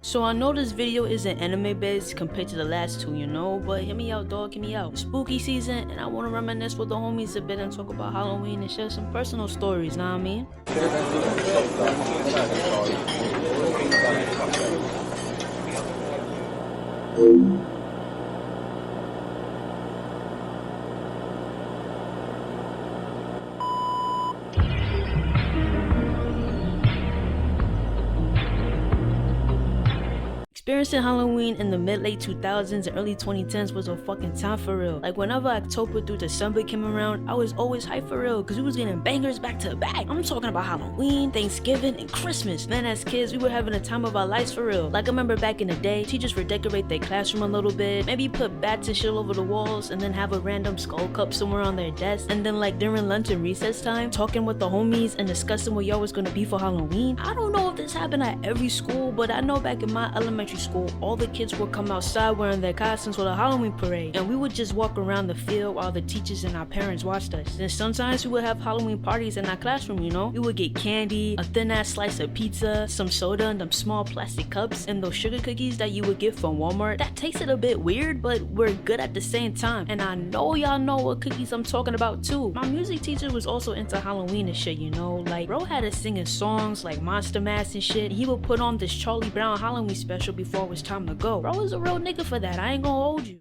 So I know this video isn't anime based compared to the last two, you know, but hear me out, dog, hear me out. It's spooky season and I wanna reminisce with the homies a bit and talk about Halloween and share some personal stories, know what I mean? Experiencing Halloween in the mid-late 2000s and early 2010s was a fucking time for real. Like whenever October through December came around, I was always hyped for real because we was getting bangers back to back. I'm talking about Halloween, Thanksgiving, and Christmas. Man, as kids, we were having a time of our lives for real. Like I remember back in the day, teachers would decorate their classroom a little bit, maybe put bats and shit over the walls, and then have a random skull cup somewhere on their desk. And then like during lunch and recess time, talking with the homies and discussing what y'all was gonna be for Halloween. I don't know if this happened at every school, but I know back in my elementary school, all the kids would come outside wearing their costumes for the Halloween parade, and we would just walk around the field while the teachers and our parents watched us. And sometimes we would have Halloween parties in our classroom, you know? We would get candy, a thin ass slice of pizza, some soda in them small plastic cups, and those sugar cookies that you would get from Walmart. That tasted a bit weird, but were good at the same time. And I know y'all know what cookies I'm talking about too. My music teacher was also into Halloween and shit, you know? Like, bro had us singing songs like Monster Mass and shit. He would put on this Charlie Brown Halloween special before it was time to go. Bro is a real nigga for that, I ain't gonna hold you.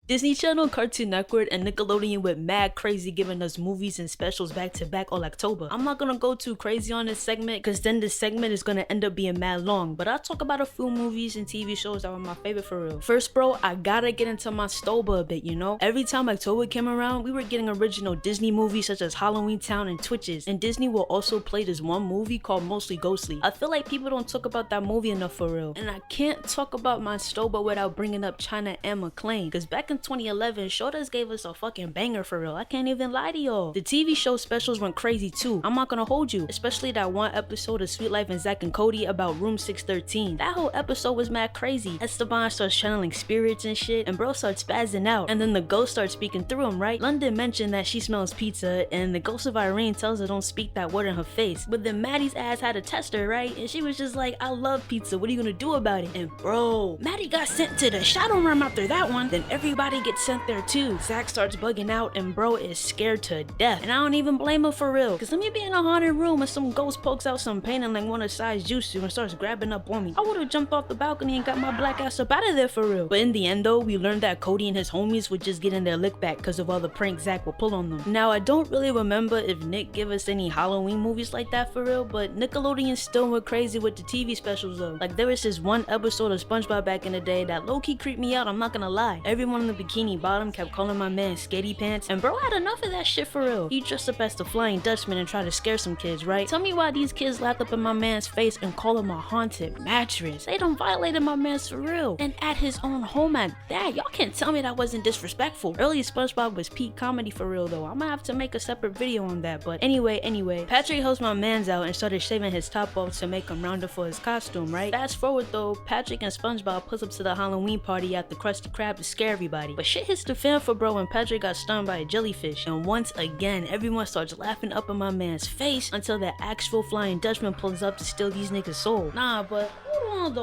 Disney Channel, Cartoon Network, and Nickelodeon went mad crazy giving us movies and specials back to back all October. I'm not gonna go too crazy on this segment because then this segment is gonna end up being mad long, but I'll talk about a few movies and TV shows that were my favorite for real. First bro, I gotta get into my Stoba a bit, you know? Every time October came around, we were getting original Disney movies such as Halloween Town and Twitches, and Disney will also play this one movie called Mostly Ghostly. I feel like people don't talk about that movie enough for real, and I can't talk about my Stoba without bringing up China and McClane, because back in 2011, Shoulders gave us a fucking banger for real. I can't even lie to y'all. The TV show specials went crazy too. I'm not gonna hold you, especially that one episode of Sweet Life and Zack and Cody about Room 613. That whole episode was mad crazy. Esteban starts channeling spirits and shit, and bro starts spazzing out, and then the ghost starts speaking through him, right? London mentioned that she smells pizza, and the ghost of Irene tells her don't speak that word in her face. But then Maddie's ass had to test her, right? And she was just like, I love pizza, what are you gonna do about it? And bro, Maddie got sent to the shadow realm after that one. Then everybody gets sent there too. Zack starts bugging out and bro is scared to death. And I don't even blame him for real. Cause let me be in a haunted room and some ghost pokes out some paint and like one of size jutsu and starts grabbing up on me. I would've jumped off the balcony and got my black ass up out of there for real. But in the end though, we learned that Cody and his homies would just get in their lick back because of all the pranks Zack would pull on them. Now I don't really remember if Nick gave us any Halloween movies like that for real, but Nickelodeon still went crazy with the TV specials though. Like there was this one episode of SpongeBob back in the day that low-key creeped me out, I'm not gonna lie. Everyone in the Bikini Bottom kept calling my man Sketty Pants, and bro had enough of that shit for real. He dressed up as the Flying Dutchman and tried to scare some kids, right? Tell me why these kids laughed up in my man's face and called him a haunted mattress. They done violated my man's for real, and at his own home at that. Y'all can't tell me that wasn't disrespectful. Early SpongeBob was peak comedy for real though. I'm gonna have to make a separate video on that, but anyway, Patrick helps my mans out and started shaving his top off to make him rounder for his costume, right? Fast forward though, Patrick and SpongeBob puts up to the Halloween party at the Krusty Krab to scare everybody, but shit hits the fan for bro when Patrick got stung by a jellyfish, and once again everyone starts laughing up in my man's face until the actual Flying Dutchman pulls up to steal these niggas' soul. Nah, but hold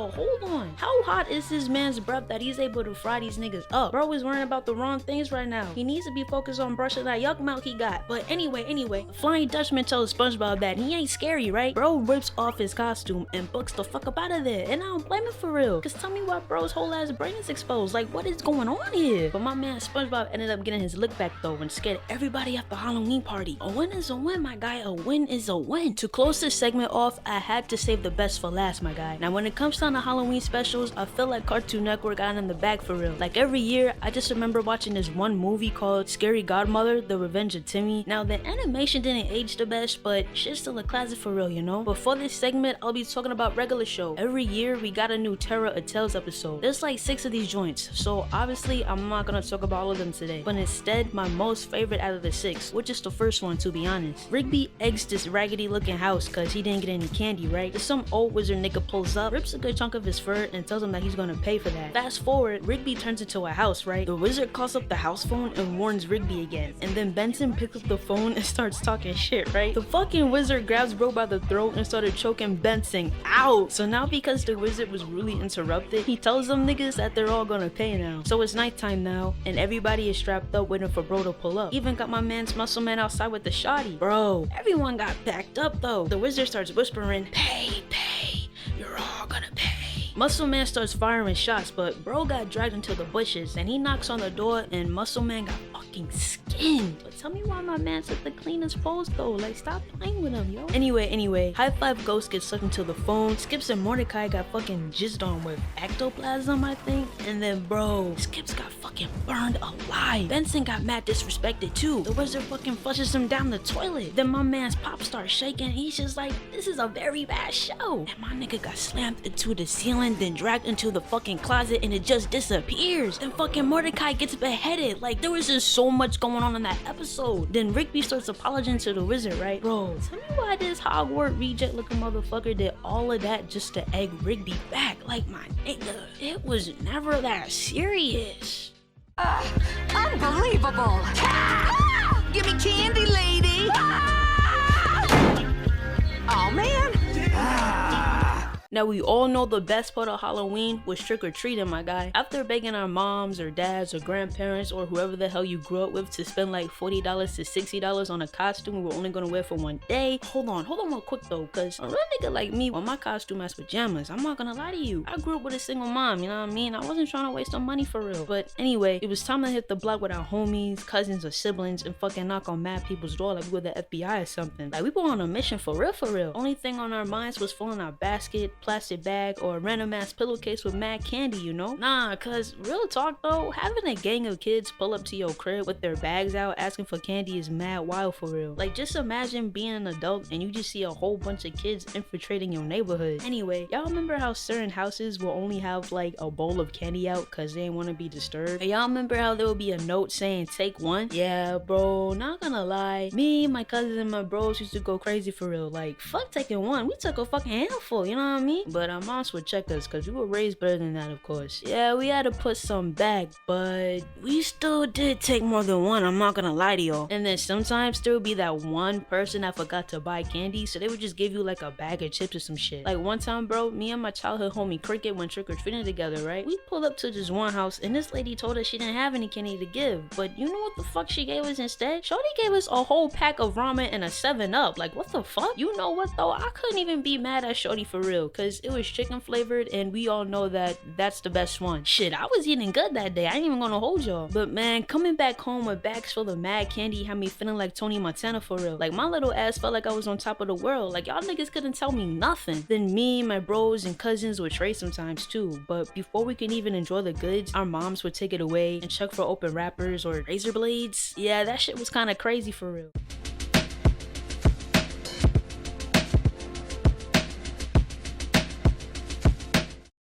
on. How hot is this man's breath that he's able to fry these niggas up? Bro is worrying about the wrong things right now. He needs to be focused on brushing that yuck mouth he got. But anyway, the Flying Dutchman tells SpongeBob that he ain't scary, right? Bro rips off his costume and books the fuck up out of there, and I don't blame him for real. Cause tell me why bro's whole ass brain is exposed. Like what is going on here? But my man SpongeBob ended up getting his lick back though and scared everybody at the Halloween party. A win is a win, my guy. A win is a win. To close this segment off, I had to save the best for last, my guy. Now when it comes down to Halloween specials, I feel like Cartoon Network got in the bag for real. Like every year, I just remember watching this one movie called Scary Godmother, The Revenge of Timmy. Now the animation didn't age the best, but shit's still a classic for real, you know? But for this segment, I'll be talking about regular show. Every year, we got a new Terror of Tales episode. There's like 6 of these joints, so obviously I'm not gonna talk about all of them today. But instead, my most favorite out of the 6, which is the first one to be honest. Rigby eggs this raggedy looking house cause he didn't get any candy, right? There's some old wizard nigga pulls up, rips strips a good chunk of his fur and tells him that he's gonna pay for that. Fast forward, Rigby turns into a house, right? The wizard calls up the house phone and warns Rigby again, and then Benson picks up the phone and starts talking shit, right? The fucking wizard grabs bro by the throat and started choking Benson out. So now because the wizard was really interrupted, he tells them niggas that they're all gonna pay now. So it's nighttime now, and everybody is strapped up waiting for bro to pull up. Even got my man's muscle man outside with the shotty. Bro, everyone got packed up though. The wizard starts whispering, pay, you're all gonna pay. Muscle Man starts firing shots, but bro got dragged into the bushes, and he knocks on the door and Muscle Man got fucking skinned. But tell me why my man's at the cleanest pose though, like stop playing with him, yo. Anyway, High Five Ghost gets sucked into the phone, Skips and Mordecai got fucking jizzed on with ectoplasm, I think, and then bro, Skips got fucking burned alive. Benson got mad disrespected too. The wizard fucking flushes him down the toilet. Then my man's pop starts shaking, he's just like, this is a very bad show. And my nigga got slammed into the ceiling, then dragged into the fucking closet, and it just disappears. Then fucking Mordecai gets beheaded. Like, there was just so much going on in that episode. Then Rigby starts apologizing to the wizard, right? Bro, tell me why this Hogwarts reject looking motherfucker did all of that just to egg Rigby back. Like, my nigga, it was never that serious. Unbelievable! Give me candy, lady! Oh man! Now we all know the best part of Halloween was trick-or-treating, my guy. After begging our moms or dads or grandparents or whoever the hell you grew up with to spend like $40 to $60 on a costume we were only gonna wear for one day. Hold on real quick though, cause a real nigga like me, well, my costume has pajamas. I'm not gonna lie to you. I grew up with a single mom, you know what I mean? I wasn't trying to waste some money for real. But anyway, it was time to hit the block with our homies, cousins, or siblings and fucking knock on mad people's door like we were the FBI or something. Like we were on a mission for real. Only thing on our minds was filling our basket, plastic bag, or a random ass pillowcase with mad candy, you know? Nah, cause real talk though, having a gang of kids pull up to your crib with their bags out asking for candy is mad wild for real. Like just imagine being an adult and you just see a whole bunch of kids infiltrating your neighborhood. Anyway, y'all remember how certain houses will only have like a bowl of candy out cause they ain't want to be disturbed? And y'all remember how there would be a note saying take one? Yeah bro, not gonna lie, me, my cousins, and my bros used to go crazy for real. Like fuck taking one, we took a fucking handful, you know what I mean? But our moms would check us because we were raised better than that, of course. Yeah, we had to put some back, but we still did take more than one, I'm not gonna lie to y'all. And then sometimes there would be that one person that forgot to buy candy, so they would just give you like a bag of chips or some shit. Like one time, bro, me and my childhood homie Cricket went trick-or-treating together, right? We pulled up to this one house and this lady told us she didn't have any candy to give, but you know what the fuck she gave us instead? Shorty gave us a whole pack of ramen and a 7-Up. Like what the fuck? You know what though? I couldn't even be mad at Shorty for real, cause it was chicken flavored and we all know that that's the best one. Shit, I was eating good that day. I ain't even gonna hold y'all. But man, coming back home with bags full of mad candy had me feeling like Tony Montana for real. Like my little ass felt like I was on top of the world. Like y'all niggas couldn't tell me nothing. Then me, my bros, and cousins would trade sometimes too. But before we could even enjoy the goods, our moms would take it away and check for open wrappers or razor blades. Yeah, that shit was kind of crazy for real.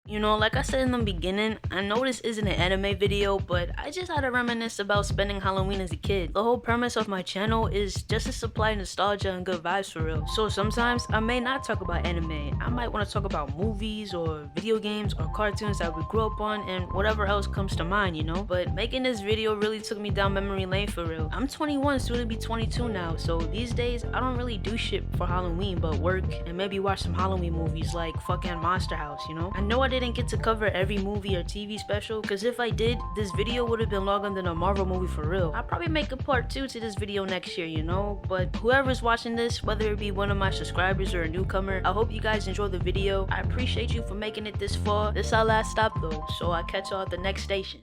You know, like I said in the beginning, I know this isn't an anime video, but I just had to reminisce about spending Halloween as a kid. The whole premise of my channel is just to supply nostalgia and good vibes for real. So sometimes I may not talk about anime. I might want to talk about movies or video games or cartoons that we grew up on and whatever else comes to mind, you know? But making this video really took me down memory lane for real. I'm 21, soon to be 22 now, so these days I don't really do shit for Halloween but work and maybe watch some Halloween movies like fucking Monster House, you know? I know I didn't get to cover every movie or TV special, because if I did, this video would have been longer than a Marvel movie for real. I'll probably make a part 2 to this video next year, you know? But whoever's watching this, whether it be one of my subscribers or a newcomer, I hope you guys enjoy the video. I appreciate you for making it this far. This is our last stop though, so I'll catch y'all at the next station.